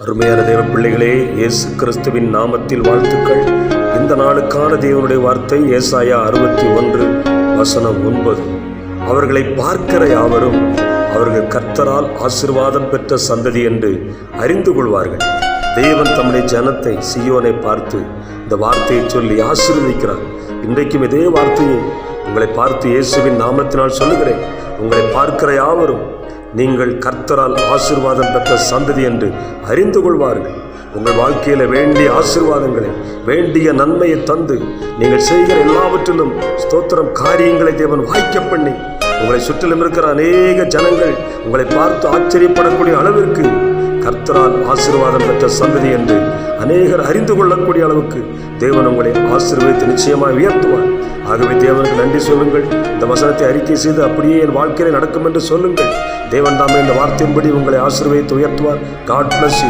அருமையான தேவ பிள்ளைகளே, இயேசு கிறிஸ்துவின் நாமத்தில் வாழ்த்துக்கள். இந்த நாளுக்கான தேவனுடைய வார்த்தை ஏசாயா 61:9. அவர்களை பார்க்கிற யாவரும் அவர்கள் கர்த்தரால் ஆசீர்வாதம் பெற்ற சந்ததி என்று அறிந்து கொள்வார்கள். தேவன் தம்முடைய ஜனத்தை சீயோனை பார்த்து இந்த வார்த்தையை சொல்லி ஆசீர்வதிக்கிறார். இன்றைக்கும் இதே வார்த்தையை உங்களை பார்த்து இயேசுவின் நாமத்தினால் சொல்லுகிறேன். உங்களை பார்க்கிற யாவரும் நீங்கள் கர்த்தரால் ஆசீர்வாதம் பெற்ற சந்ததி என்று அறிந்து கொள்வார்கள். உங்கள் வாழ்க்கையில் வேண்டிய ஆசீர்வாதங்களை, வேண்டிய நன்மையை தந்து நீங்கள் செய்கிற எல்லாவற்றிலும் ஸ்தோத்திரம் காரியங்களை தேவன் வாய்க்க பண்ணி உங்களை சுற்றிலும் இருக்கிற அநேக ஜனங்கள் உங்களை பார்த்து ஆச்சரியப்படக்கூடிய அளவிற்கு கர்த்தரால் ஆசீர்வாதம் பெற்ற சந்ததி என்று அநேகர் அறிந்து கொள்ளக்கூடிய அளவுக்கு தேவன் உங்களை ஆசீர்வதித்து நிச்சயமாக உயர்த்துவார். ஆகவே தேவனுக்கு நன்றி சொல்லுங்கள். இந்த வசனத்தை அறிக்கை செய்து அப்படியே என் வாழ்க்கையில் நடக்கும் என்று சொல்லுங்கள். தேவன் தாமே இந்த வார்த்தையின்படி உங்களை ஆசீர்வதித்து உயர்த்துவார். God bless you.